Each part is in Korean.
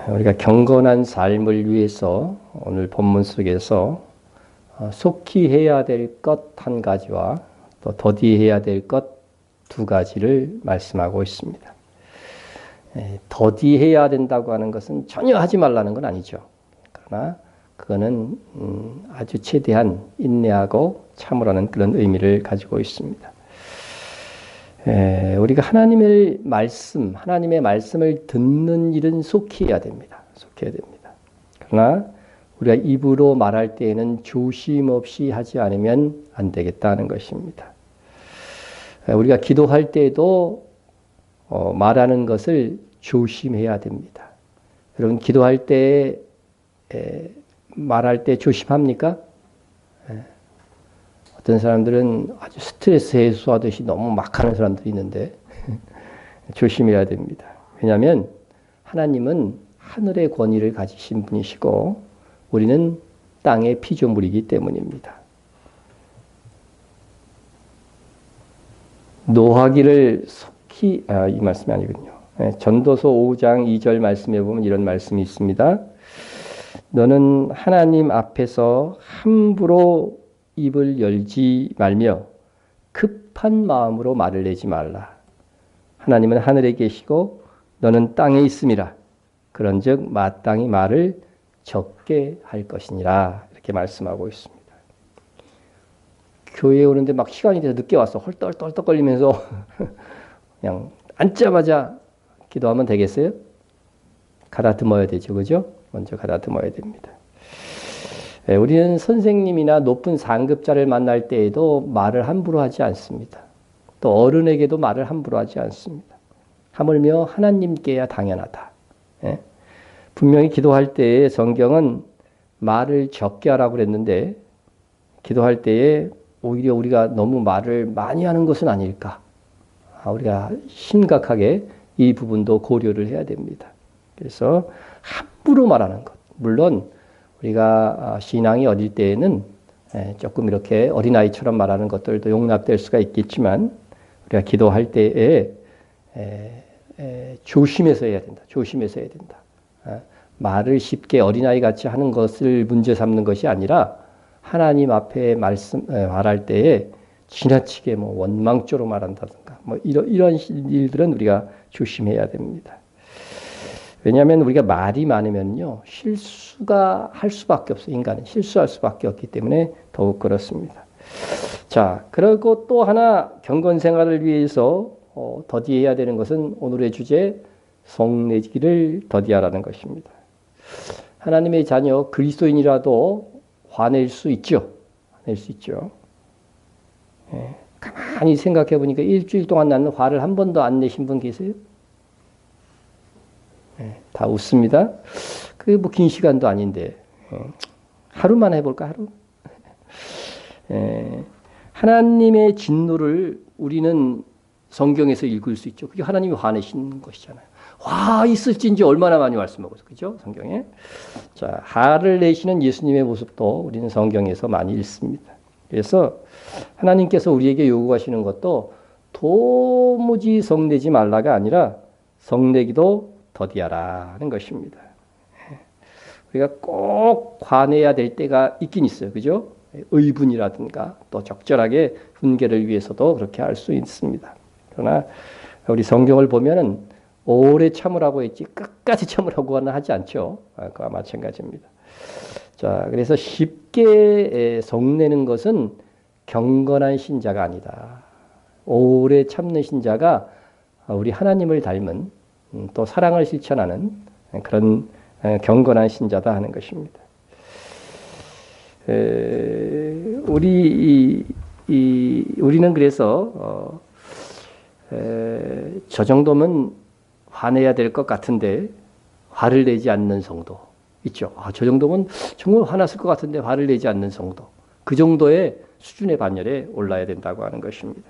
우리가 경건한 삶을 위해서 오늘 본문 속에서 속히 해야 될 것 한 가지와 또 더디해야 될 것 두 가지를 말씀하고 있습니다. 더디해야 된다고 하는 것은 전혀 하지 말라는 건 아니죠. 그러나 그거는 아주 최대한 인내하고 참으라는 그런 의미를 가지고 있습니다. 우리가 하나님의 말씀을 듣는 일은 속히 해야 됩니다. 속히 해야 됩니다. 그러나 우리가 입으로 말할 때에는 조심 없이 하지 않으면 안 되겠다는 것입니다. 우리가 기도할 때에도 말하는 것을 조심해야 됩니다. 여러분 기도할 때 말할 때 조심합니까? 어떤 사람들은 아주 스트레스 해소하듯이 너무 막 하는 사람들이 있는데 조심해야 됩니다. 왜냐하면 하나님은 하늘의 권위를 가지신 분이시고 우리는 땅의 피조물이기 때문입니다. 노하기를 속히 이 말씀이 아니군요. 전도서 5장 2절 말씀에 보면 이런 말씀이 있습니다. 너는 하나님 앞에서 함부로 입을 열지 말며 급한 마음으로 말을 내지 말라. 하나님은 하늘에 계시고 너는 땅에 있음이라. 그런즉 마땅히 말을 적게 할 것이니라. 이렇게 말씀하고 있습니다. 교회에 오는데 막 시간이 돼서 늦게 왔어. 헐떡헐떡거리면서 그냥 앉자마자 기도하면 되겠어요? 가다듬어야 되죠. 그죠? 먼저 가다듬어야 됩니다. 우리는 선생님이나 높은 상급자를 만날 때에도 말을 함부로 하지 않습니다. 또 어른에게도 말을 함부로 하지 않습니다. 하물며 하나님께야 당연하다. 분명히 기도할 때에 성경은 말을 적게 하라고 그랬는데 기도할 때에 오히려 우리가 너무 말을 많이 하는 것은 아닐까. 우리가 심각하게 이 부분도 고려를 해야 됩니다. 그래서 함부로 말하는 것. 물론 우리가 신앙이 어릴 때에는 조금 이렇게 어린아이처럼 말하는 것들도 용납될 수가 있겠지만 우리가 기도할 때에 조심해서 해야 된다. 조심해서 해야 된다. 말을 쉽게 어린아이 같이 하는 것을 문제 삼는 것이 아니라 하나님 앞에 말할 때에 지나치게 원망조로 말한다든가 이런 일들은 우리가 조심해야 됩니다. 왜냐하면 우리가 말이 많으면요 실수가 할 수밖에 없어요. 인간은 실수할 수밖에 없기 때문에 더욱 그렇습니다. 자, 그리고 또 하나 경건 생활을 위해서 더디해야 되는 것은 오늘의 주제 성내기를 더디하라는 것입니다. 하나님의 자녀 그리스도인이라도 화낼 수 있죠. 화낼 수 있죠. 가만히 생각해 보니까 일주일 동안 나는 화를 한 번도 안 내신 분 계세요? 다 웃습니다. 그게 긴 시간도 아닌데 하루만 해볼까 하루? 하나님의 진노를 우리는 성경에서 읽을 수 있죠. 그게 하나님이 화내신 것이잖아요. 화 있을진지 얼마나 많이 말씀하고 있어요. 그죠? 성경에. 자, 화를 내시는 예수님의 모습도 우리는 성경에서 많이 읽습니다. 그래서 하나님께서 우리에게 요구하시는 것도 도무지 성내지 말라가 아니라 성내기도 더디하라는 것입니다. 우리가 꼭 화내야 될 때가 있긴 있어요. 그죠? 의분이라든가 또 적절하게 훈계를 위해서도 그렇게 할 수 있습니다. 그러나 우리 성경을 보면은 오래 참으라고 했지 끝까지 참으라고는 하지 않죠. 그와 마찬가지입니다. 자, 그래서 쉽게 성내는 것은 경건한 신자가 아니다. 오래 참는 신자가 우리 하나님을 닮은 또 사랑을 실천하는 그런 경건한 신자다 하는 것입니다. 우리는 그래서 저 정도면 화내야 될 것 같은데 화를 내지 않는 성도 있죠. 저 정도면 정말 화났을 것 같은데 화를 내지 않는 성도. 그 정도의 수준의 반열에 올라야 된다고 하는 것입니다.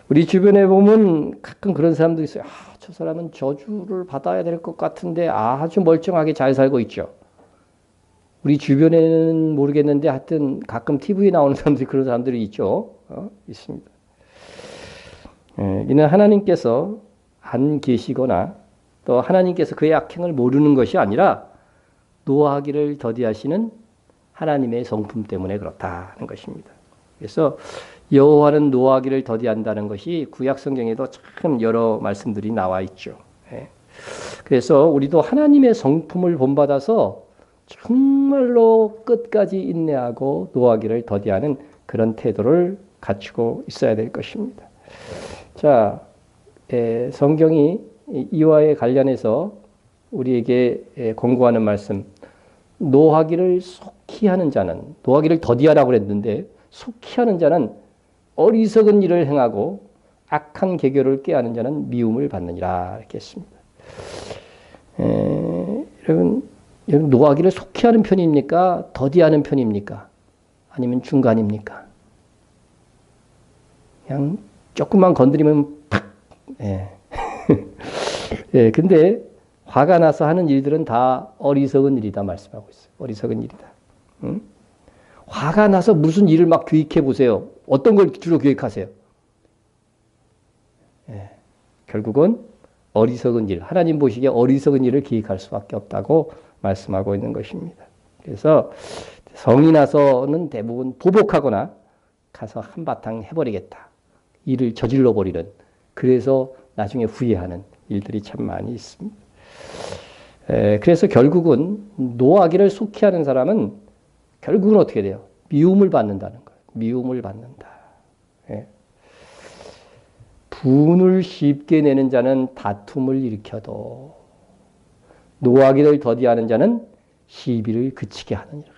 우리 주변에 보면 가끔 그런 사람도 있어요. 저 사람은 저주를 받아야 될 것 같은데 아주 멀쩡하게 잘 살고 있죠. 우리 주변에는 모르겠는데 하여튼 가끔 TV에 나오는 사람들이 그런 사람들이 있죠. 있습니다. 이는 하나님께서 안 계시거나 또 하나님께서 그의 악행을 모르는 것이 아니라 노하기를 더디하시는 하나님의 성품 때문에 그렇다는 것입니다. 그래서 여호와는 노하기를 더디한다는 것이 구약 성경에도 참 여러 말씀들이 나와 있죠. 그래서 우리도 하나님의 성품을 본받아서 정말로 끝까지 인내하고 노하기를 더디하는 그런 태도를 갖추고 있어야 될 것입니다. 자, 성경이 이와에 관련해서 우리에게 공고하는 말씀, 노하기를 속히 하는 자는, 노하기를 더디하라고 그랬는데 속히 하는 자는 어리석은 일을 행하고 악한 계교를 꾀하는 자는 미움을 받느니라 이렇게 했습니다. 여러분 노하기를 속히 하는 편입니까? 더디하는 편입니까? 아니면 중간입니까? 그냥 조금만 건드리면 팍. 근데 화가 나서 하는 일들은 다 어리석은 일이다 말씀하고 있어요. 어리석은 일이다. 응? 화가 나서 무슨 일을 막 기획해 보세요. 어떤 걸 주로 기획하세요? 결국은 어리석은 일, 하나님 보시기에 어리석은 일을 기획할 수밖에 없다고 말씀하고 있는 것입니다. 그래서 성이 나서는 대부분 보복하거나 가서 한바탕 해버리겠다. 일을 저질러 버리는, 그래서 나중에 후회하는 일들이 참 많이 있습니다. 그래서 결국은 노하기를 속히 하는 사람은 결국은 어떻게 돼요? 미움을 받는다는 거예요. 미움을 받는다. 분을 쉽게 내는 자는 다툼을 일으켜도 노하기를 더디하는 자는 시비를 그치게 하느니라.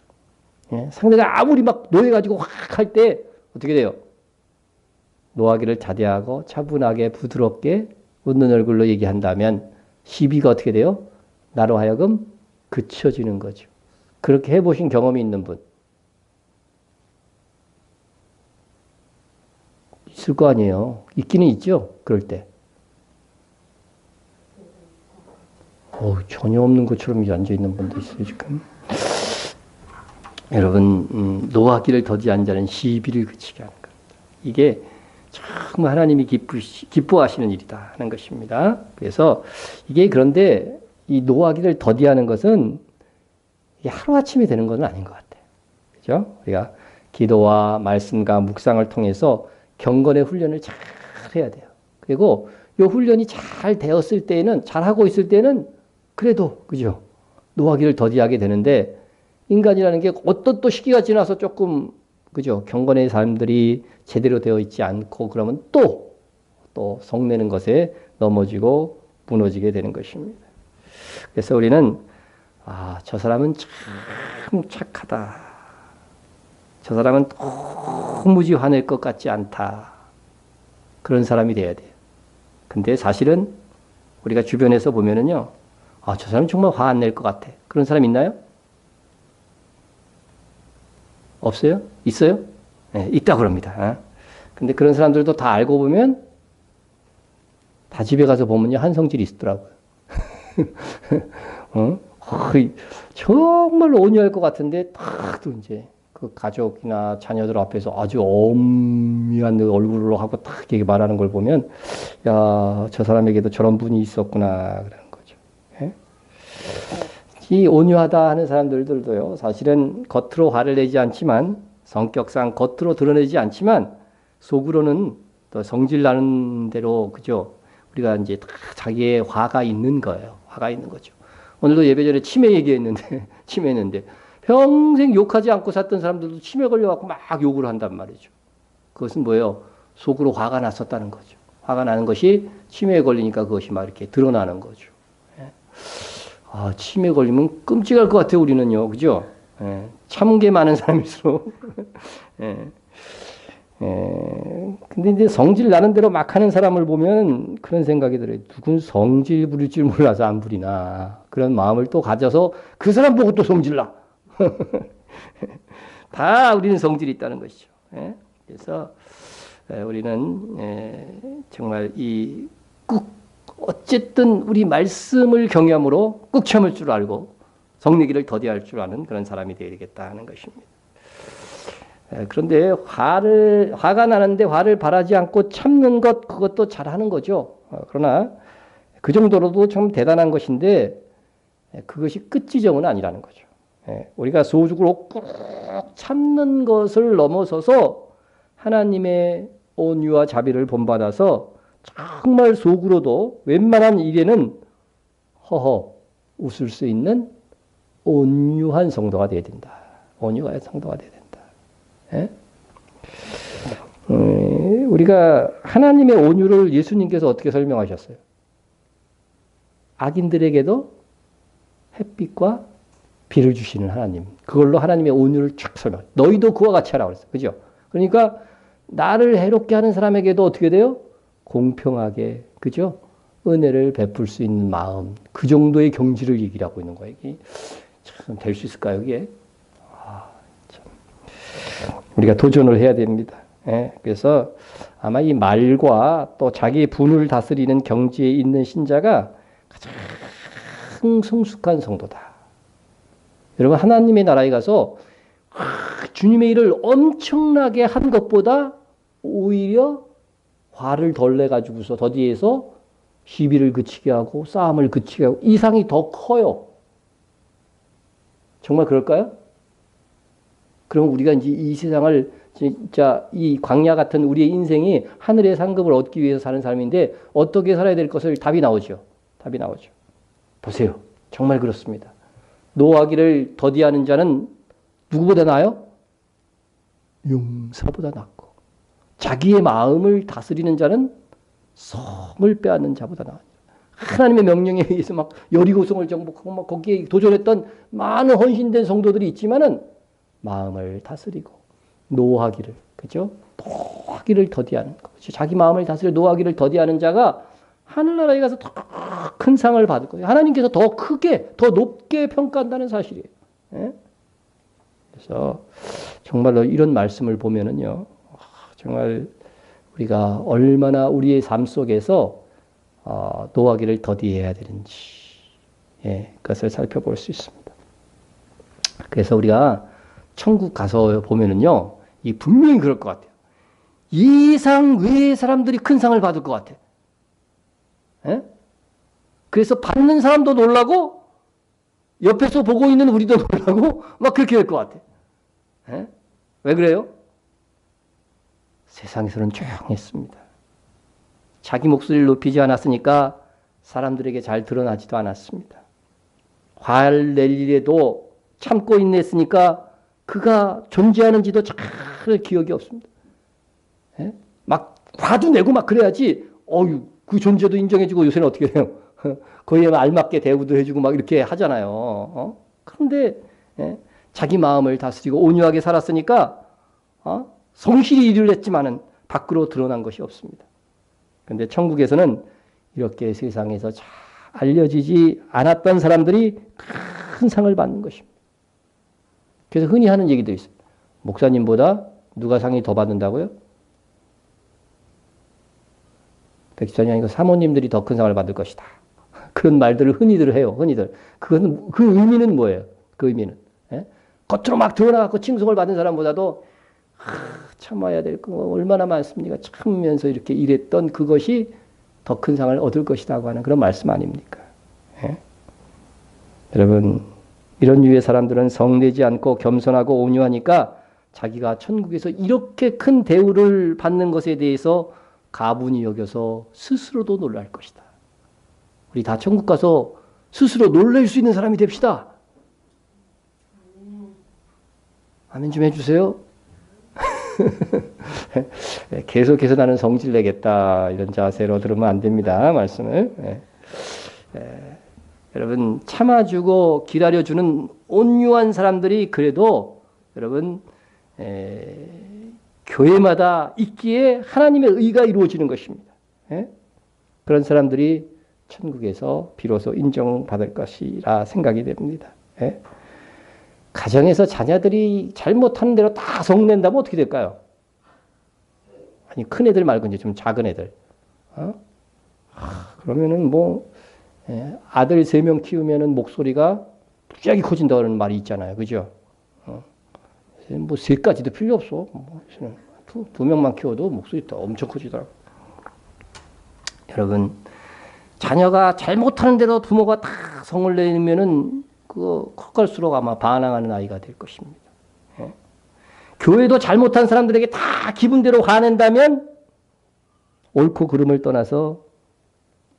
상대가 아무리 막 노해가지고 확 할 때 어떻게 돼요? 노하기를 자제하고 차분하게 부드럽게 웃는 얼굴로 얘기한다면 시비가 어떻게 돼요? 나로 하여금 그쳐지는 거죠. 그렇게 해보신 경험이 있는 분 있을 거 아니에요. 있기는 있죠. 그럴 때. 전혀 없는 것처럼 앉아있는 분도 있어요. 지금. 여러분 노하기를 더디한 자는 시비를 그치게 하는 겁니다. 이게 정말 하나님이 기뻐하시는 일이다 하는 것입니다. 그래서 이게 그런데 이 노하기를 더디하는 것은 이게 하루아침에 되는 것은 아닌 것 같아요. 그죠? 우리가 기도와 말씀과 묵상을 통해서 경건의 훈련을 잘 해야 돼요. 그리고 이 훈련이 잘 되었을 때에는, 잘 하고 있을 때는 그래도, 그죠? 노하기를 더디하게 되는데, 인간이라는 게 어떤 또 시기가 지나서 조금, 그죠? 경건의 삶들이 제대로 되어 있지 않고 그러면 또 성내는 것에 넘어지고 무너지게 되는 것입니다. 그래서 우리는, 저 사람은 참 착하다. 저 사람은 도무지 화낼 것 같지 않다. 그런 사람이 돼야 돼요. 근데 사실은 우리가 주변에서 보면은요, 저 사람 정말 화 안 낼 것 같아. 그런 사람 있나요? 없어요? 있어요? 네, 있다 그럽니다. 근데 그런 사람들도 다 알고 보면 다 집에 가서 보면요, 한 성질이 있더라고요. 정말로 온유할 것 같은데 딱 또 이제 그 가족이나 자녀들 앞에서 아주 엄미한 얼굴로 하고 딱 이렇게 말하는 걸 보면, 야, 저 사람에게도 저런 분이 있었구나 그러는 거죠. 예? 이 온유하다 하는 사람들도요, 사실은 겉으로 화를 내지 않지만, 성격상 겉으로 드러내지 않지만 속으로는 또 성질 나는 대로, 그죠? 우리가 이제 다 자기의 화가 있는 거예요. 화가 있는 거죠. 오늘도 예배 전에 치매 치매했는데 평생 욕하지 않고 샀던 사람들도 치매 걸려갖고 막 욕을 한단 말이죠. 그것은 뭐예요? 속으로 화가 났었다는 거죠. 화가 나는 것이 치매에 걸리니까 그것이 막 이렇게 드러나는 거죠. 치매 걸리면 끔찍할 것 같아요, 우리는요. 그죠? 참게 많은 사람일수록. 근데 이제 성질 나는 대로 막 하는 사람을 보면 그런 생각이 들어요. 누군 성질 부릴 줄 몰라서 안 부리나. 그런 마음을 또 가져서 그 사람 보고 또 성질 나. 다 우리는 성질이 있다는 것이죠. 그래서 우리는 정말 어쨌든 우리 말씀을 경외함으로 꾹 참을 줄 알고 성내기를 더디할 줄 아는 그런 사람이 되어야 되겠다 하는 것입니다. 그런데 화가 나는데 화를 바라지 않고 참는 것, 그것도 잘하는 거죠. 그러나 그 정도로도 참 대단한 것인데 그것이 끝지점은 아니라는 거죠. 우리가 소중으로 꾹 참는 것을 넘어서서 하나님의 온유와 자비를 본받아서 정말 속으로도 웬만한 일에는 허허 웃을 수 있는 온유한 성도가 되어야 된다. 온유한 성도가 되어야 된다. 우리가 하나님의 온유를 예수님께서 어떻게 설명하셨어요? 악인들에게도 햇빛과 비를 주시는 하나님. 그걸로 하나님의 온유를 쫙 설명. 너희도 그와 같이 하라고 그랬어요. 그죠? 그러니까 나를 해롭게 하는 사람에게도 어떻게 돼요? 공평하게, 그죠? 은혜를 베풀 수 있는 마음. 그 정도의 경지를 얘기하고 있는 거예요. 이게 참 될 수 있을까요, 이게? 참. 우리가 도전을 해야 됩니다. 그래서 아마 이 말과 또 자기의 분을 다스리는 경지에 있는 신자가 가장 성숙한 성도다. 여러분, 하나님의 나라에 가서 주님의 일을 엄청나게 한 것보다 오히려 화를 덜 내가지고서 더디해서 시비를 그치게 하고 싸움을 그치게 하고 이상이 더 커요. 정말 그럴까요? 그럼 우리가 이제 이 세상을 진짜 이 광야 같은 우리의 인생이 하늘의 상급을 얻기 위해서 사는 삶인데 어떻게 살아야 될 것을 답이 나오죠. 답이 나오죠. 보세요. 정말 그렇습니다. 노하기를 더디하는 자는 누구보다 나아요? 용사보다 낫고 자기의 마음을 다스리는 자는 성을 빼앗는 자보다 나아요. 하나님의 명령에 의해서 막 여리고성을 정복하고 막 거기에 도전했던 많은 헌신된 성도들이 있지만은 마음을 다스리고 노하기를, 그죠? 노하기를 더디하는 거죠. 자기 마음을 다스려 노하기를 더디하는 자가 하늘나라에 가서 더 큰 상을 받을 거예요. 하나님께서 더 크게, 더 높게 평가한다는 사실이에요. 그래서 정말로 이런 말씀을 보면은요, 정말 우리가 얼마나 우리의 삶 속에서 노하기를 더디해야 되는지, 그것을 살펴볼 수 있습니다. 그래서 우리가 천국 가서 보면은요, 이 분명히 그럴 것 같아요. 이상 외의 사람들이 큰 상을 받을 것 같아. 그래서 받는 사람도 놀라고 옆에서 보고 있는 우리도 놀라고 막 그렇게 될 것 같아. 왜 그래요? 세상에서는 조용했습니다. 자기 목소리를 높이지 않았으니까 사람들에게 잘 드러나지도 않았습니다. 화를 낼 일에도 참고 인내했으니까 그가 존재하는지도 잘 기억이 없습니다. 막 화도 내고 막 그래야지 그 존재도 인정해주고 요새는 어떻게 해요? 거의 알맞게 대우도 해주고 막 이렇게 하잖아요. 그런데 자기 마음을 다스리고 온유하게 살았으니까 성실히 일을 했지만은 밖으로 드러난 것이 없습니다. 그런데 천국에서는 이렇게 세상에서 잘 알려지지 않았던 사람들이 큰 상을 받는 것입니다. 그래서 흔히 하는 얘기도 있어요. 목사님보다 누가 상이 더 받는다고요? 백지장이 아니고 사모님들이 더 큰 상을 받을 것이다. 그런 말들을 흔히들 해요. 흔히들. 그건 그 의미는 뭐예요? 그 의미는 겉으로 막 드러나갖고 칭송을 받은 사람보다도 참아야 될 거 얼마나 많습니까? 참으면서 이렇게 일했던 그것이 더 큰 상을 얻을 것이라고 하는 그런 말씀 아닙니까? 여러분, 이런 유의 사람들은 성내지 않고 겸손하고 온유하니까 자기가 천국에서 이렇게 큰 대우를 받는 것에 대해서 가분히 여겨서 스스로도 놀랄 것이다. 우리 다 천국 가서 스스로 놀랄 수 있는 사람이 됩시다. 아멘 좀 해주세요. 계속해서 나는 성질 내겠다 이런 자세로 들으면 안 됩니다. 말씀을. 여러분 참아주고 기다려주는 온유한 사람들이 그래도 여러분 교회마다 있기에 하나님의 의가 이루어지는 것입니다. 그런 사람들이 천국에서 비로소 인정받을 것이라 생각이 됩니다. 가정에서 자녀들이 잘못하는 대로 다 성낸다면 어떻게 될까요? 아니 큰 애들 말고 이제 좀 작은 애들. 그러면은 뭐 아들 3명 키우면은 목소리가 무지하게 커진다는 말이 있잖아요, 그죠? 뭐 3가지도 필요 없어. 뭐, 2명만 키워도 목소리 더 엄청 커지더라고. 여러분 자녀가 잘못하는 대로 부모가 다 성을 내면은 그거 커갈수록 아마 반항하는 아이가 될 것입니다. 예? 교회도 잘못한 사람들에게 다 기분대로 화낸다면 옳고 그름을 떠나서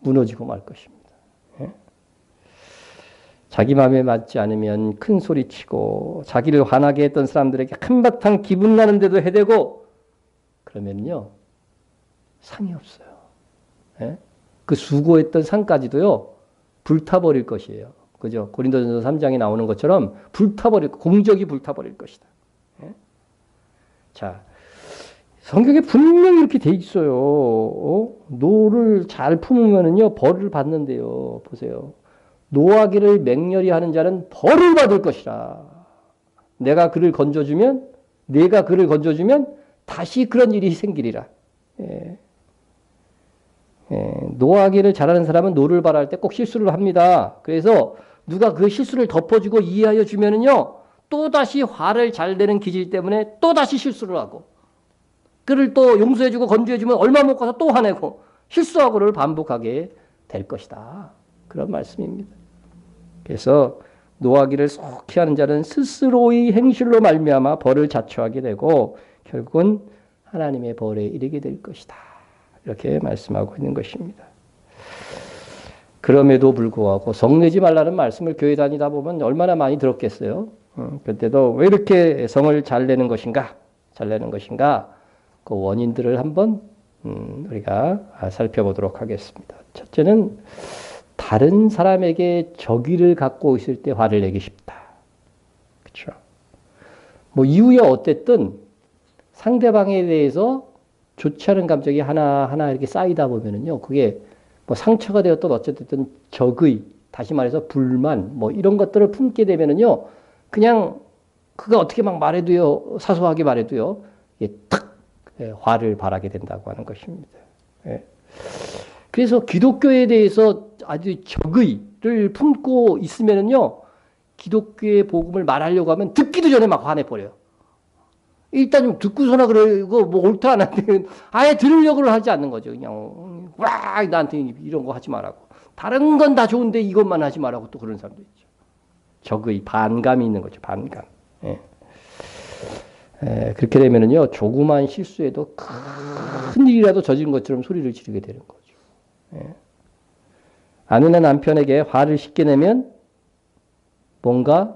무너지고 말 것입니다. 예? 자기 마음에 맞지 않으면 큰 소리치고 자기를 화나게 했던 사람들에게 한바탕 기분 나는데도 해대고 그러면요 상이 없어요. 예? 그 수고했던 상까지도요 불타버릴 것이에요. 그죠? 고린도전서 3장에 나오는 것처럼 공적이 불타버릴 것이다. 예? 자, 성경에 분명히 이렇게 돼 있어요. 노를 잘 품으면은요 벌을 받는데요. 보세요. 노하기를 맹렬히 하는 자는 벌을 받을 것이라. 내가 그를 건져주면 다시 그런 일이 생기리라. 예. 예. 노하기를 잘하는 사람은 노를 바랄 때 꼭 실수를 합니다. 그래서 누가 그 실수를 덮어주고 이해하여 주면은요 또다시 화를 잘 내는 기질 때문에 또다시 실수를 하고 그를 또 용서해주고 건조해주면 얼마 못 가서 또 화내고 실수하고를 반복하게 될 것이다. 그런 말씀입니다. 그래서 노하기를 속히 하는 자는 스스로의 행실로 말미암아 벌을 자초하게 되고 결국은 하나님의 벌에 이르게 될 것이다. 이렇게 말씀하고 있는 것입니다. 그럼에도 불구하고 성내지 말라는 말씀을 교회 다니다 보면 얼마나 많이 들었겠어요. 그때도 왜 이렇게 성을 잘 내는 것인가? 그 원인들을 한번 우리가 살펴보도록 하겠습니다. 첫째는 다른 사람에게 적의를 갖고 있을 때 화를 내기 쉽다. 그렇죠? 뭐 이유야 어쨌든 상대방에 대해서 좋지 않은 감정이 하나하나 이렇게 쌓이다 보면은요, 그게 뭐 상처가 되었든 어쨌든 적의, 다시 말해서 불만, 뭐 이런 것들을 품게 되면은요, 그냥 그가 어떻게 막 말해도요, 사소하게 말해도요, 이게 탁 화를 발하게 된다고 하는 것입니다. 예. 그래서 기독교에 대해서 아주 적의를 품고 있으면은요, 기독교의 복음을 말하려고 하면 듣기도 전에 막 화내버려요. 일단 좀 듣고서나 그러고 뭐 옳다 안 하면 아예 들으려고 하지 않는 거죠. 그냥 와 나한테 이런 거 하지 말라고. 다른 건 다 좋은데 이것만 하지 말라고 또 그런 사람도 있죠. 적의 반감이 있는 거죠. 반감. 예. 그렇게 되면은요 조그만 실수에도 큰 일이라도 저지른 것처럼 소리를 지르게 되는 거죠. 예. 아내나 남편에게 화를 쉽게 내면 뭔가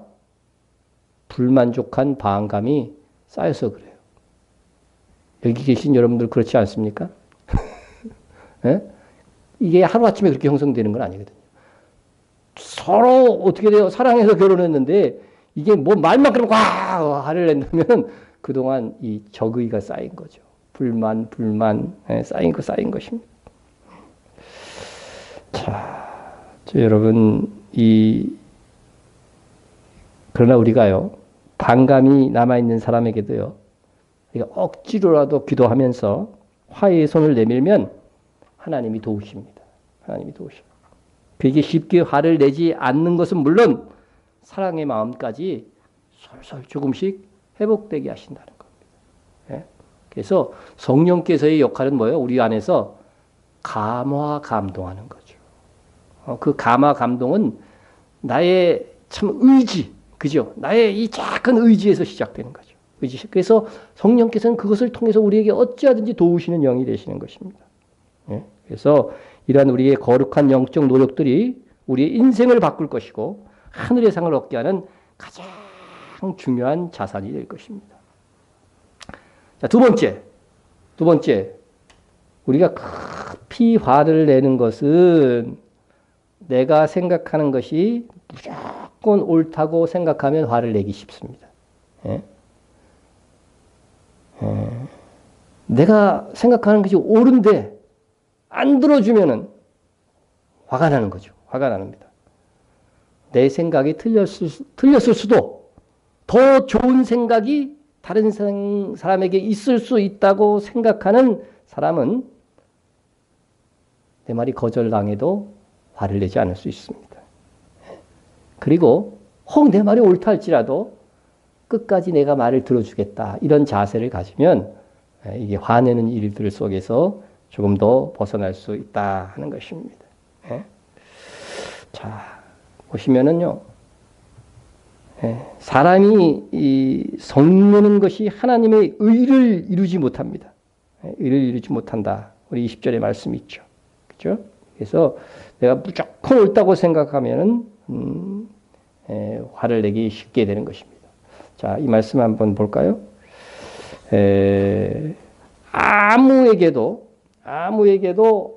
불만족한 반감이 쌓여서 그래요. 여기 계신 여러분들 그렇지 않습니까? 예? 이게 하루아침에 그렇게 형성되는 건 아니거든요. 서로 어떻게 돼요? 사랑해서 결혼했는데 이게 뭐 말만 그러면 화를 낸다면 그동안 이 적의가 쌓인 거죠. 불만 쌓인 것입니다. 자, 여러분 그러나 우리가요 반감이 남아있는 사람에게도요 우리가 억지로라도 기도하면서 화해의 손을 내밀면 하나님이 도우십니다. 그게 쉽게 화를 내지 않는 것은 물론 사랑의 마음까지 솔솔 조금씩 회복되게 하신다는 겁니다. 예? 그래서 성령께서의 역할은 뭐예요? 우리 안에서 감화 감동하는 거죠. 그 감화 감동은 나의 참 의지, 그죠? 나의 이 작은 의지에서 시작되는 거죠. 그래서 성령께서는 그것을 통해서 우리에게 어찌하든지 도우시는 영이 되시는 것입니다. 예? 그래서 이러한 우리의 거룩한 영적 노력들이 우리의 인생을 바꿀 것이고 하늘의 상을 얻게 하는 가장 중요한 자산이 될 것입니다. 자, 두 번째, 우리가 급히 화를 내는 것은 내가 생각하는 것이 무조건 옳다고 생각하면 화를 내기 쉽습니다. 예? 내가 생각하는 것이 옳은데 안 들어주면은 화가 나는 거죠. 화가 납니다. 내 생각이 틀렸을 수도 더 좋은 생각이 다른 사람에게 있을 수 있다고 생각하는 사람은 내 말이 거절당해도 화를 내지 않을 수 있습니다. 그리고 혹 내 말이 옳다 할지라도 끝까지 내가 말을 들어주겠다 이런 자세를 가지면 이게 화내는 일들 속에서 조금 더 벗어날 수 있다 하는 것입니다. 예? 자, 보시면은요, 예, 사람이 성내는 것이 하나님의 의를 이루지 못합니다. 예, 의를 이루지 못한다. 우리 20절에 말씀이 있죠. 그죠? 그래서 내가 무조건 옳다고 생각하면은, 화를 내기 쉽게 되는 것입니다. 자, 이 말씀 한번 볼까요? 아무에게도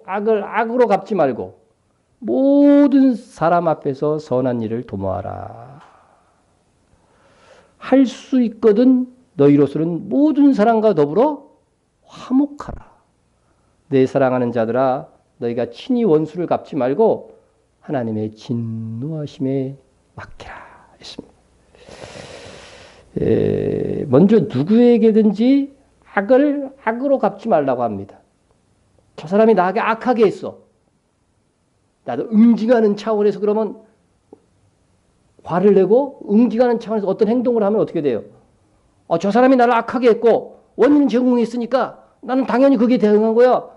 악을 악으로 갚지 말고 모든 사람 앞에서 선한 일을 도모하라. 할 수 있거든 너희로서는 모든 사람과 더불어 화목하라. 내 사랑하는 자들아 너희가 친히 원수를 갚지 말고 하나님의 진노하심에 맡기라 했습니다. 먼저 누구에게든지 악을 악으로 갚지 말라고 합니다. 저 사람이 나에게 악하게 했어. 나도 응징하는 차원에서 그러면 화를 내고 응징하는 차원에서 어떤 행동을 하면 어떻게 돼요? 저 사람이 나를 악하게 했고 원인 제공했으니까 나는 당연히 거기에 대응한 거야.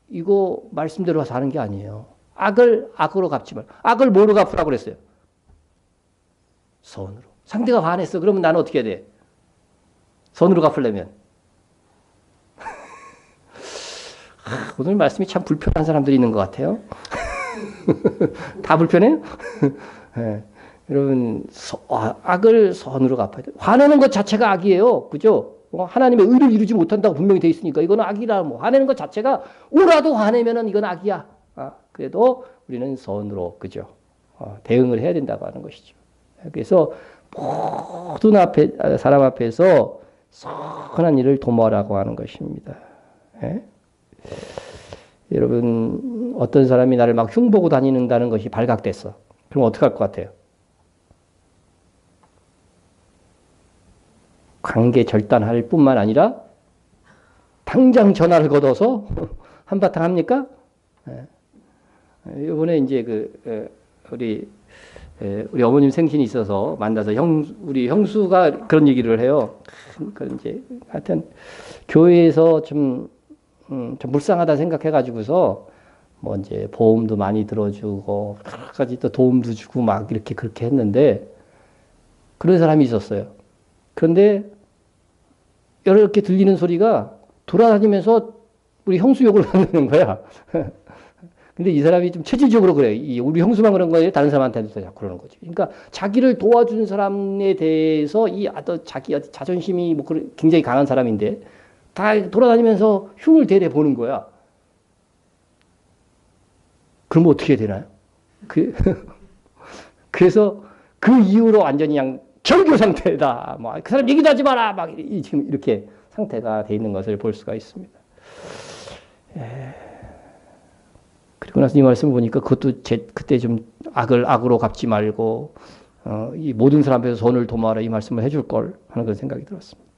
이거 말씀대로 사는 게 아니에요. 악을 악으로 갚지 말고. 악을 뭐로 갚으라고 그랬어요? 선으로. 상대가 화냈어. 그러면 나는 어떻게 해야 돼? 선으로 갚으려면. 오늘 말씀이 참 불편한 사람들이 있는 것 같아요. 다 불편해요? 네. 여러분, 악을 선으로 갚아야 돼요. 화내는 것 자체가 악이에요. 그죠? 하나님의 의를 이루지 못한다고 분명히 돼 있으니까 이건 악이라, 화내는 것 자체가 오라도 화내면은 이건 악이야. 그래도 우리는 선으로, 그죠? 대응을 해야 된다고 하는 것이죠. 그래서 모든 사람 앞에서 선한 일을 도모하라고 하는 것입니다. 예? 여러분, 어떤 사람이 나를 막 흉보고 다니는다는 것이 발각됐어. 그럼 어떻게 할 것 같아요? 관계 절단할 뿐만 아니라 당장 전화를 걸어서 한바탕 합니까? 이번에 이제 우리 어머님 생신이 있어서 만나서 우리 형수가 그런 얘기를 해요. 이제 하여튼 교회에서 좀 불쌍하다 생각해가지고서 뭐 이제 보험도 많이 들어주고 여러 가지 또 도움도 주고 막 이렇게 그렇게 했는데 그런 사람이 있었어요. 그런데 이렇게 들리는 소리가 돌아다니면서 우리 형수 욕을 하는 거야. 근데 이 사람이 좀 체질적으로 그래. 우리 형수만 그런 거예요. 다른 사람한테도 자꾸 그러는 거지. 그러니까 자기를 도와준 사람에 대해서 자기 자존심이 뭐 굉장히 강한 사람인데 다 돌아다니면서 흉을 대대 보는 거야. 그럼 어떻게 되나요? 그래서 그 이후로 완전히 그냥 절교 상태다. 그 사람 얘기도 하지 마라. 지금 이렇게 상태가 돼 있는 것을 볼 수가 있습니다. 그리고 나서 이 말씀을 보니까 그것도 그때 좀 악을 악으로 갚지 말고 이 모든 사람 앞에서 선을 도모하라 이 말씀을 해줄 걸 하는 그런 생각이 들었습니다.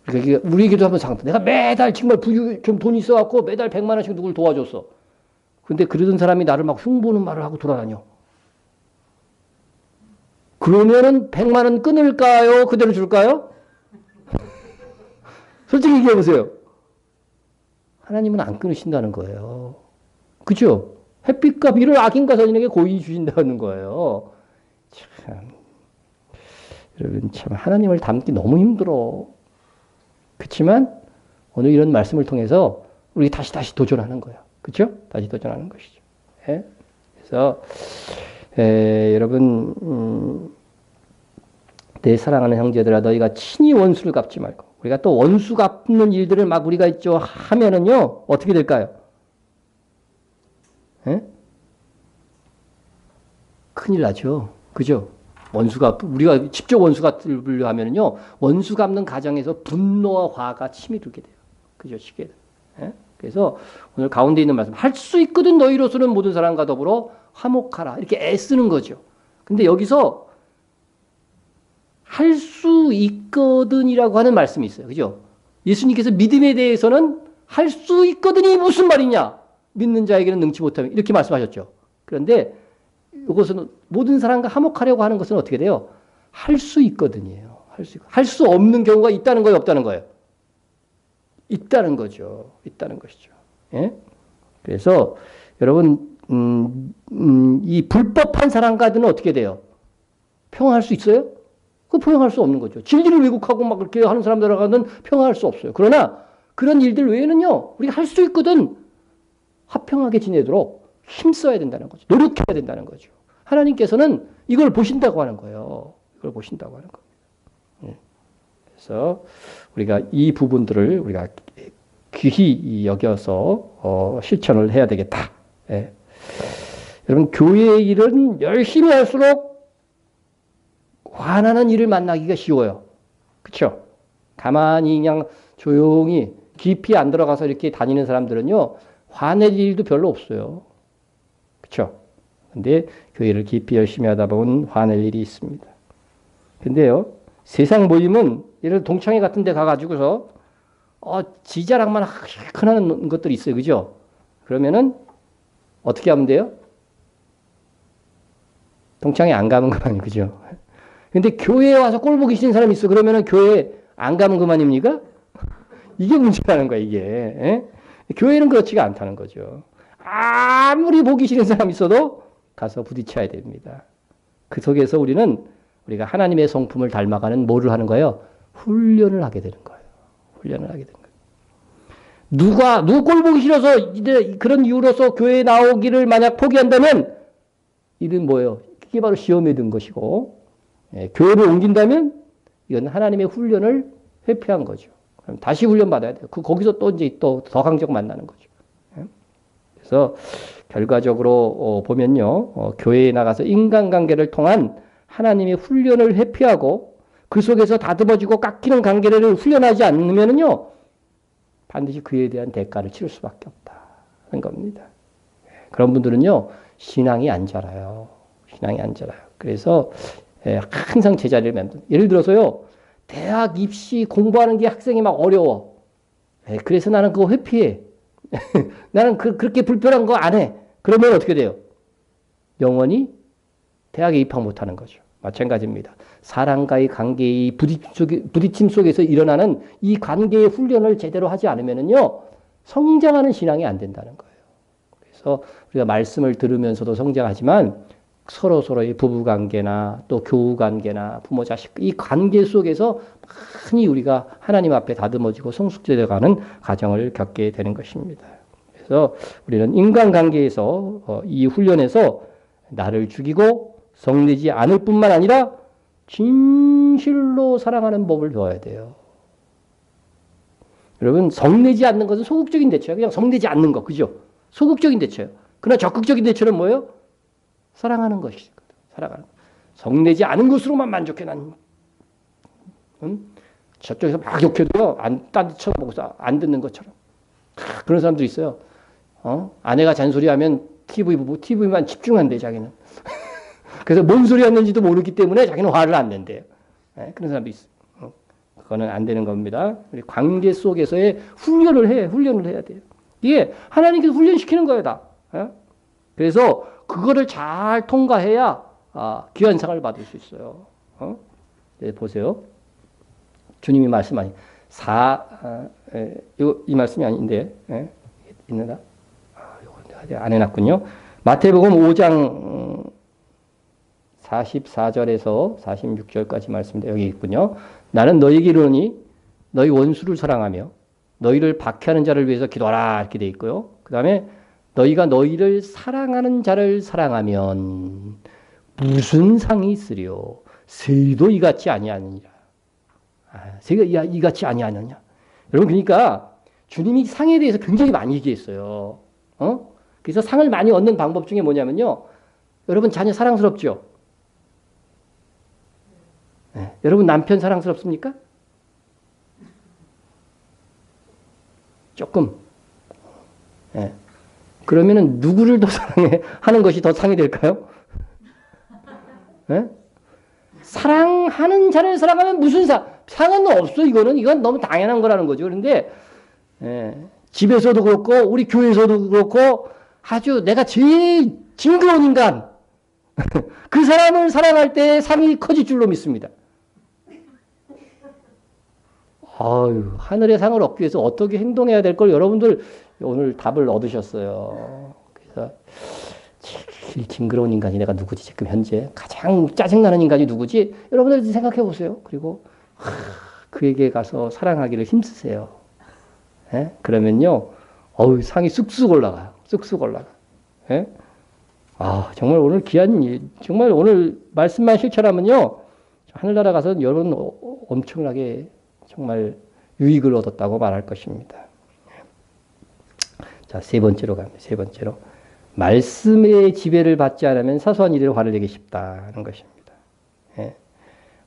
그러니까 우리에게도 한번 상관. 내가 매달 정말 좀 돈이 있어갖고 매달 100만 원씩 누굴 도와줬어. 근데 그러던 사람이 나를 막 흉보는 말을 하고 돌아다녀. 그러면은 100만 원 끊을까요? 그대로 줄까요? 솔직히 얘기해 보세요. 하나님은 안 끊으신다는 거예요. 그죠? 햇빛과 비를 악인과 선인에게 고이 주신다는 거예요. 참, 여러분 참 하나님을 닮기 너무 힘들어. 그렇지만 오늘 이런 말씀을 통해서 우리 다시 도전하는 거예요. 그렇죠? 다시 도전하는 것이죠. 예? 그래서 여러분 내 사랑하는 형제들아 너희가 친히 원수를 갚지 말고 우리가 또 원수 갚는 일들을 막 우리가 있죠 하면은요 어떻게 될까요? 예? 큰일 나죠. 그죠? 우리가 직접 원수 갚으려 하면은요 원수 갚는 과정에서 분노와 화가 치밀게 돼요. 그죠? 쉽게. 예? 그래서 오늘 가운데 있는 말씀 할 수 있거든 너희로서는 모든 사람과 더불어 화목하라 이렇게 애쓰는 거죠. 근데 여기서 할 수 있거든이라고 하는 말씀이 있어요. 그죠? 예수님께서 믿음에 대해서는 할 수 있거든이 무슨 말이냐? 믿는 자에게는 능치 못하면 이렇게 말씀하셨죠. 그런데 이것은 모든 사람과 화목하려고 하는 것은 어떻게 돼요? 할 수 있거든이에요. 할 수 없는 경우가 있다는 거예요, 없다는 거예요? 있다는 거죠. 있다는 것이죠. 예? 그래서 여러분 이 불법한 사람과는 어떻게 돼요? 평화할 수 있어요? 그 평화할 수 없는 거죠. 진리를 왜곡하고 막 그렇게 하는 사람들하고는 평화할 수 없어요. 그러나 그런 일들 외에는요, 우리가 할 수 있거든. 화평하게 지내도록 힘써야 된다는 거죠. 노력해야 된다는 거죠. 하나님께서는 이걸 보신다고 하는 거예요. 이걸 보신다고 하는 겁니다. 그래서 우리가 이 부분들을 우리가 귀히 여겨서 실천을 해야 되겠다. 예. 여러분, 교회의 일은 열심히 할수록 화나는 일을 만나기가 쉬워요. 그렇죠? 가만히 그냥 조용히 깊이 안 들어가서 이렇게 다니는 사람들은요, 화낼 일도 별로 없어요. 그렇죠? 근데 교회를 깊이 열심히 하다 보면 화낼 일이 있습니다. 근데요, 세상 모임은 예를 들어 동창회 같은 데 가가지고서 지자랑만 하는 것들이 있어요. 그죠? 그러면은 어떻게 하면 돼요? 동창회 안 가면 그만이에요. 그죠? 근데 교회에 와서 꼴 보기 싫은 사람이 있어. 그러면은 교회 안 가면 그만입니까? 이게 문제라는 거야, 이게. 에? 교회는 그렇지가 않다는 거죠. 아무리 보기 싫은 사람이 있어도 가서 부딪혀야 됩니다. 그 속에서 우리가 하나님의 성품을 닮아가는 뭐를 하는 거예요? 훈련을 하게 되는 거예요. 훈련을 하게 되는 거예요. 누구 꼴 보기 싫어서 그런 이유로서 교회에 나오기를 만약 포기한다면 이는 뭐예요? 그게 바로 시험에 든 것이고, 교회를 옮긴다면 이건 하나님의 훈련을 회피한 거죠. 그럼 다시 훈련 받아야 돼요. 거기서 또 이제 또 더 강적 만나는 거죠. 그래서 결과적으로 보면요, 교회에 나가서 인간관계를 통한 하나님의 훈련을 회피하고 그 속에서 다듬어지고 깎이는 관계를 훈련하지 않으면요, 반드시 그에 대한 대가를 치를 수밖에 없다는 겁니다. 그런 분들은요, 신앙이 안 자라요. 신앙이 안 자라요. 그래서 항상 제자리를 맴돈. 예를 들어서요, 대학 입시 공부하는 게 학생이 막 어려워. 그래서 나는 그거 회피해. 나는 그렇게 불편한 거 안 해. 그러면 어떻게 돼요? 영원히 대학에 입학 못 하는 거죠. 마찬가지입니다. 사람과의 관계의 부딪힘 속에서 일어나는 이 관계의 훈련을 제대로 하지 않으면요, 성장하는 신앙이 안 된다는 거예요. 그래서 우리가 말씀을 들으면서도 성장하지만 서로서로의 부부관계나 또 교우관계나 부모 자식 이 관계 속에서 많이 우리가 하나님 앞에 다듬어지고 성숙되어가는 과정을 겪게 되는 것입니다. 그래서 우리는 인간관계에서 이 훈련에서 나를 죽이고 성내지 않을 뿐만 아니라 진실로 사랑하는 법을 배워야 돼요. 여러분, 성내지 않는 것은 소극적인 대처예요. 그냥 성내지 않는 것, 그죠? 소극적인 대처예요. 그러나 적극적인 대처는 뭐예요? 사랑하는 것이거든. 사랑하는 것. 성내지 않은 것으로만 만족해 난. 저쪽에서 막 욕해도요, 딴 데 쳐다보고서 안 듣는 것처럼. 그런 사람도 있어요. 아내가 잔소리하면 TV만 집중한대, 자기는. 그래서 뭔 소리 했는지도 모르기 때문에 자기는 화를 안 낸대요. 그런 사람도 있어요. 그거는 안 되는 겁니다. 우리 관계 속에서의 훈련을 해야 돼요. 이게 하나님께서 훈련시키는 거예요, 다. 그래서 그거를 잘 통과해야 귀한 상을 받을 수 있어요. 보세요. 주님이 말씀하니 이 말씀이 아닌데 있는다. 이거 안 해놨군요. 마태복음 5장 44절에서 46절까지 말씀인데 여기 있군요. 나는 너희에게 이르노니 너희 원수를 사랑하며 너희를 박해하는 자를 위해서 기도하라 이렇게 돼 있고요. 그 다음에 너희가 너희를 사랑하는 자를 사랑하면 무슨 상이 있으리요? 세리도 이같이 아니하느니라. 세리가 이같이 아니하느냐. 여러분, 그러니까 주님이 상에 대해서 굉장히 많이 얘기했어요. 그래서 상을 많이 얻는 방법 중에 뭐냐면요. 여러분, 자녀 사랑스럽죠? 네. 여러분, 남편 사랑스럽습니까? 조금. 네. 그러면은 누구를 더 사랑하는 것이 더 상이 될까요? 네? 사랑하는 자를 사랑하면 무슨 상은 없어. 이건 너무 당연한 거라는 거죠. 그런데 집에서도 그렇고 우리 교회에서도 그렇고 아주 내가 제일 징그러운 인간 그 사람을 사랑할 때 상이 커질 줄로 믿습니다. 하늘의 상을 얻기 위해서 어떻게 행동해야 될 걸 여러분들 오늘 답을 얻으셨어요. 그래서 제일 징그러운 인간이 내가 누구지? 지금 현재 가장 짜증나는 인간이 누구지? 여러분들 생각해 보세요. 그리고 그에게 가서 사랑하기를 힘쓰세요. 예? 그러면요, 상이 쑥쑥 올라가요. 쑥쑥 올라가. 예? 정말 오늘 귀한 일, 정말 오늘 말씀만 실천하면요, 하늘나라 가서 여러분 엄청나게 정말 유익을 얻었다고 말할 것입니다. 자, 세 번째로 갑니다. 세 번째로. 말씀의 지배를 받지 않으면 사소한 일에 화를 내기 쉽다는 것입니다. 예.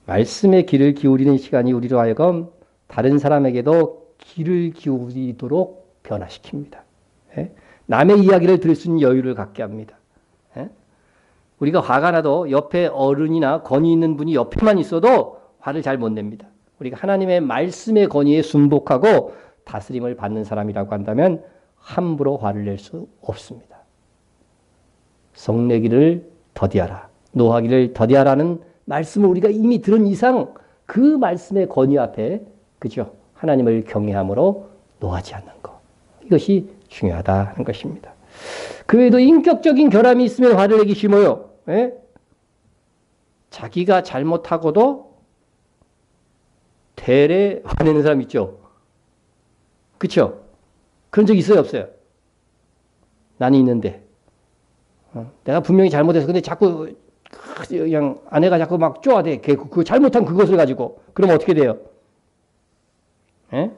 말씀의 귀를 기울이는 시간이 우리로 하여금 다른 사람에게도 귀를 기울이도록 변화시킵니다. 예. 남의 이야기를 들을 수 있는 여유를 갖게 합니다. 예. 우리가 화가 나도 옆에 어른이나 권위 있는 분이 옆에만 있어도 화를 잘 못 냅니다. 우리가 하나님의 말씀의 권위에 순복하고 다스림을 받는 사람이라고 한다면 함부로 화를 낼 수 없습니다. 성내기를 더디하라, 노하기를 더디하라는 말씀을 우리가 이미 들은 이상 그 말씀의 권위 앞에, 그죠? 하나님을 경외함으로 노하지 않는 것. 이것이 중요하다는 것입니다. 그 외에도 인격적인 결함이 있으면 화를 내기 쉬워요. 예? 자기가 잘못하고도 대래 화내는 사람 있죠? 그쵸? 그런 적 있어요, 없어요? 나는 있는데. 내가 분명히 잘못해서 근데 자꾸 그냥 아내가 자꾸 막 쪼아대. 그 잘못한 그것을 가지고. 그러면 어떻게 돼요? 예?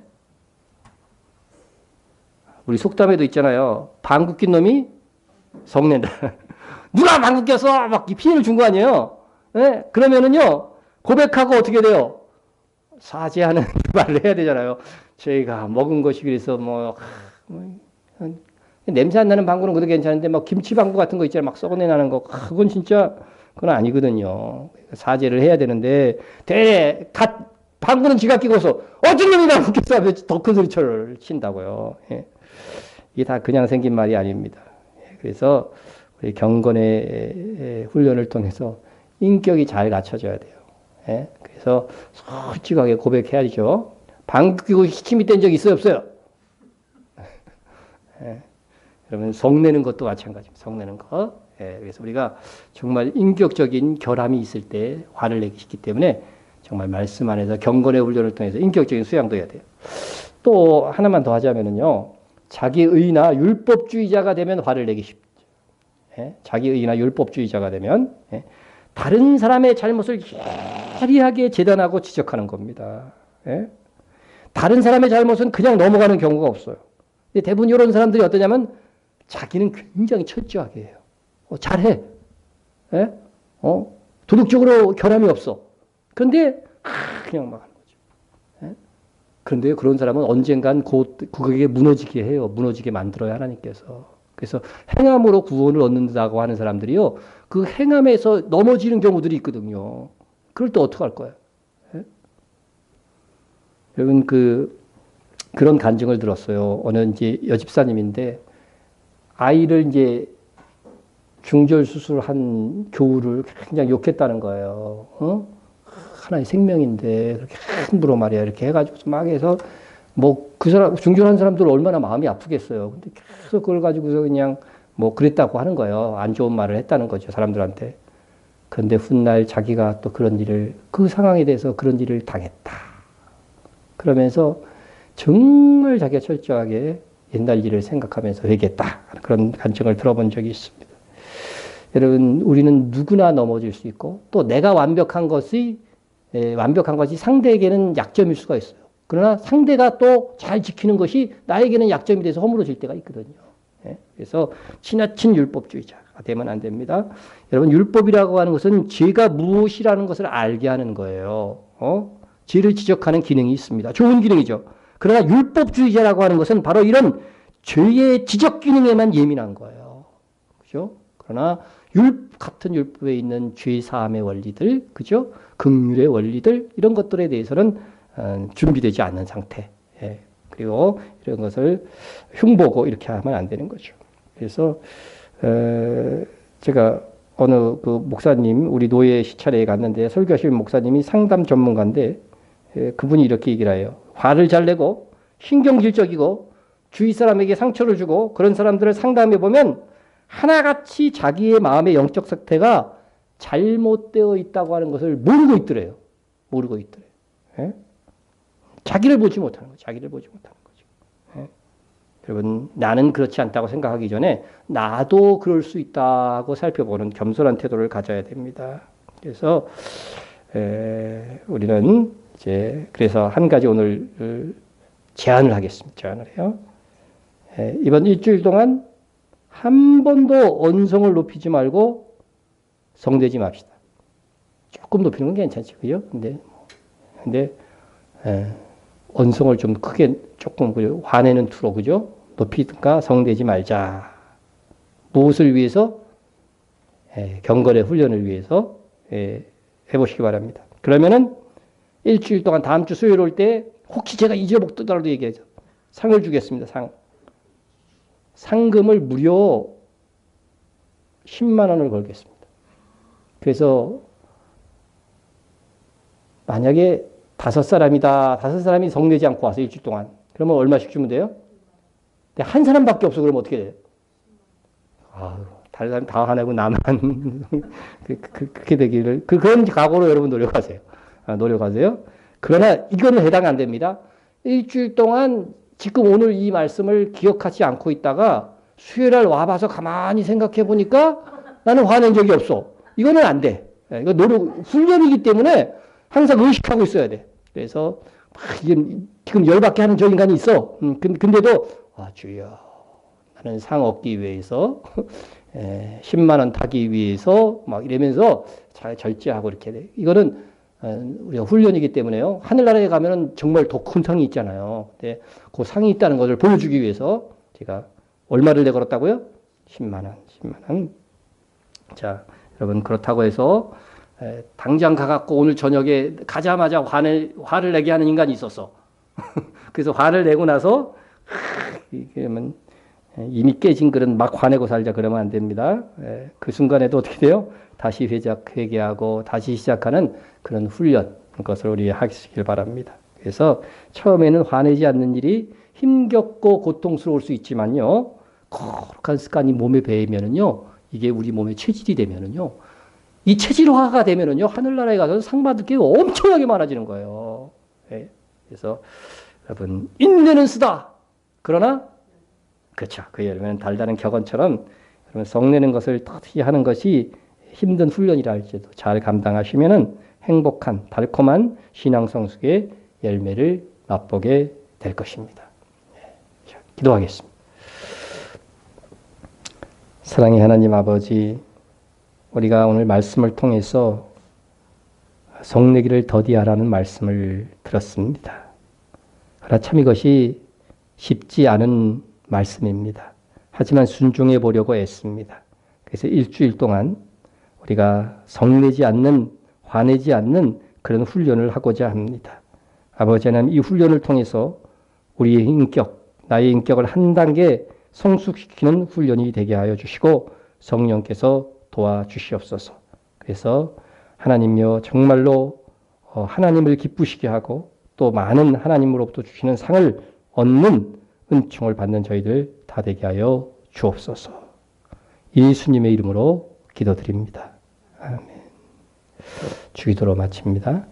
우리 속담에도 있잖아요. 방귀 낀 놈이 성낸다. 누가 방귀 껴서 막 피해를 준 거 아니에요? 예? 그러면은요, 고백하고 어떻게 돼요? 사죄하는 말을 해야 되잖아요. 저희가 먹은 것이 그래서 냄새 안 나는 방구는 그래도 괜찮은데 막 김치 방구 같은 거 있잖아요. 막 썩어내 나는 거. 그건 진짜 그건 아니거든요. 사죄를 해야 되는데 방구는 지가 끼고서 어떤 놈이 방구 껴서 더 큰 소리를 친다고요. 예. 이게 다 그냥 생긴 말이 아닙니다. 그래서 우리 경건의 훈련을 통해서 인격이 잘 갖춰져야 돼요. 예? 그래서 솔직하게 고백해야죠. 방귀 끼고 힘이 뗀 적 있어요, 없어요? 예. 여러분 성내는 것도 마찬가지입니다. 성내는 것. 예. 그래서 우리가 정말 인격적인 결함이 있을 때 화를 내기 쉽기 때문에 정말 말씀 안에서 경건의 훈련을 통해서 인격적인 수양도 해야 돼요. 또 하나만 더 하자면은요. 자기의나 율법주의자가 되면 화를 내기 쉽죠. 예? 자기의나 율법주의자가 되면 다른 사람의 잘못을 예리하게 재단하고 지적하는 겁니다. 예? 다른 사람의 잘못은 그냥 넘어가는 경우가 없어요. 근데 대부분 이런 사람들이 어떠냐면 자기는 굉장히 철저하게 해요. 잘해. 예? 도덕적으로 결함이 없어. 그런데 그냥 막 하는 거죠. 예? 그런데 그런 사람은 언젠간 그게 무너지게 해요. 무너지게 만들어야 하나님께서. 그래서 행함으로 구원을 얻는다고 하는 사람들이요. 그 행함에서 넘어지는 경우들이 있거든요. 그럴 때 어떡할 거예요? 예? 여러분 그런 간증을 들었어요. 어느 이제 여집사님인데 아이를 이제 중절 수술한 교우를 굉장히 욕했다는 거예요. 하나의 생명인데 그렇게 함부로 말이야 이렇게 해가지고 막 해서 그 사람 중절한 사람들 얼마나 마음이 아프겠어요. 근데 계속 그걸 가지고서 그냥 그랬다고 하는 거예요. 안 좋은 말을 했다는 거죠 사람들한테. 그런데 훗날 자기가 또 그 상황에 대해서 그런 일을 당했다. 그러면서 정말 자기가 철저하게 옛날 일을 생각하면서 회개했다. 그런 간증을 들어본 적이 있습니다. 여러분, 우리는 누구나 넘어질 수 있고, 또 내가 완벽한 것이 상대에게는 약점일 수가 있어요. 그러나 상대가 또 잘 지키는 것이 나에게는 약점이 돼서 허물어질 때가 있거든요. 그래서 지나친 율법주의자가 되면 안 됩니다. 여러분, 율법이라고 하는 것은 죄가 무엇이라는 것을 알게 하는 거예요. 죄를 지적하는 기능이 있습니다. 좋은 기능이죠. 그러나 율법주의자라고 하는 것은 바로 이런 죄의 지적 기능에만 예민한 거예요. 그죠? 그러나 같은 율법에 있는 죄 사함의 원리들, 그죠? 긍휼의 원리들, 이런 것들에 대해서는 준비되지 않는 상태. 예. 그리고 이런 것을 흉보고 이렇게 하면 안 되는 거죠. 그래서 제가 어느 그 목사님, 우리 노예 시찰회에 갔는데 설교하실 목사님이 상담 전문가인데 그분이 이렇게 얘기를 해요. 화를 잘 내고 신경질적이고 주위 사람에게 상처를 주고 그런 사람들을 상담해 보면 하나같이 자기의 마음의 영적 상태가 잘못되어 있다고 하는 것을 모르고 있더래요. 모르고 있더래요. 예? 자기를 보지 못하는 거죠. 자기를 보지 못하는 거죠. 예? 여러분, 나는 그렇지 않다고 생각하기 전에 나도 그럴 수 있다고 살펴보는 겸손한 태도를 가져야 됩니다. 그래서 우리는 이제 그래서 한 가지 오늘 제안을 하겠습니다. 제안을 해요. 이번 일주일 동안 한 번도 언성을 높이지 말고 성내지 맙시다. 조금 높이는 건 괜찮지, 그죠? 근데 언성을 좀 크게 조금 화내는 투로, 그죠? 높이든가 성내지 말자. 무엇을 위해서? 경건의 훈련을 위해서 해보시기 바랍니다. 그러면은 일주일 동안 다음 주 수요일 올 때 혹시 제가 잊어먹더라도 얘기하죠. 상을 주겠습니다. 상금을 무려 10만 원을 걸겠습니다. 그래서 만약에 5사람이다. 5사람이 성내지 않고 와서 일주일 동안. 그러면 얼마씩 주면 돼요? 근데 한 사람밖에 없어. 그러면 어떻게 돼요? 다른 사람 다 화내고 나만 그렇게 되기를 그런 각오로 여러분 노력하세요. 노력하세요. 그러나 이거는 해당 안 됩니다. 일주일 동안 지금 오늘 이 말씀을 기억하지 않고 있다가 수요일날 와봐서 가만히 생각해 보니까 나는 화낸 적이 없어. 이거는 안 돼. 이거 훈련이기 때문에 항상 의식하고 있어야 돼. 그래서 지금 열받게 하는 저 인간이 있어. 근데도 주여, 나는 상 얻기 위해서 10만 원 타기 위해서 막 이러면서 잘 절제하고 이렇게 돼. 이거는 우리가 훈련이기 때문에요. 하늘나라에 가면은 정말 더 큰 상이 있잖아요. 근데 그 상이 있다는 것을 보여주기 위해서 제가 얼마를 내걸었다고요? 10만 원, 10만 원. 자, 여러분 그렇다고 해서 당장 가갖고 오늘 저녁에 가자마자 화를 내게 하는 인간이 있었어. 그래서 화를 내고 나서 그러면 이미 깨진 그릇 막 화내고 살자 그러면 안 됩니다. 그 순간에도 어떻게 돼요? 다시 회개하고 다시 시작하는 그런 훈련 것을 우리 하시길 바랍니다. 그래서 처음에는 화내지 않는 일이 힘겹고 고통스러울 수 있지만요. 거룩한 습관이 몸에 배이면은요. 이게 우리 몸의 체질이 되면은요. 이 체질화가 되면은요. 하늘나라에 가서 상 받을 게 엄청나게 많아지는 거예요. 그래서 여러분 인내는 쓰다. 그러나 그렇죠. 그 여러분 달달한 격언처럼 여러분 성내는 것을 터득히 하는 것이 힘든 훈련이라 할지도 잘 감당하시면은 행복한 달콤한 신앙 성숙의 열매를 맛보게 될 것입니다. 자, 기도하겠습니다. 사랑의 하나님 아버지, 우리가 오늘 말씀을 통해서 성내기를 더디하라는 말씀을 들었습니다. 그러나 참 이것이 쉽지 않은 말씀입니다. 하지만 순종해 보려고 애씁니다. 그래서 일주일 동안 우리가 성내지 않는, 화내지 않는 그런 훈련을 하고자 합니다. 아버지 하나님, 이 훈련을 통해서 우리의 인격, 나의 인격을 한 단계 성숙시키는 훈련이 되게 하여 주시고 성령께서 도와주시옵소서. 그래서 하나님이여 정말로 하나님을 기쁘시게 하고 또 많은 하나님으로부터 주시는 상을 얻는 은총을 받는 저희들 다 되게 하여 주옵소서. 예수님의 이름으로 기도드립니다. 아멘. 주기도로 마칩니다.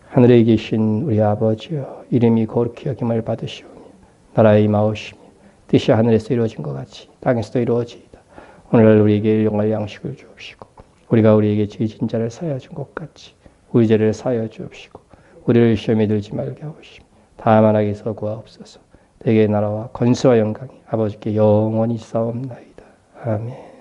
하늘에 계신 우리 아버지여, 이름이 거룩히 여김을 받으시오며 나라의 임하오시며 뜻이 하늘에서 이루어진 것 같이 땅에서도 이루어지이다. 오늘날 우리에게 일용할 양식을 주옵시고 우리가 우리에게 죄진 자를 사하여 준 것 같이 우리 죄를 사하여 주옵시고 우리를 시험에 들지 말게 하옵시며 다만 악에서 구하옵소서. 대개 나라와 권세와 영광이 아버지께 영원히 싸움나이다. 아멘.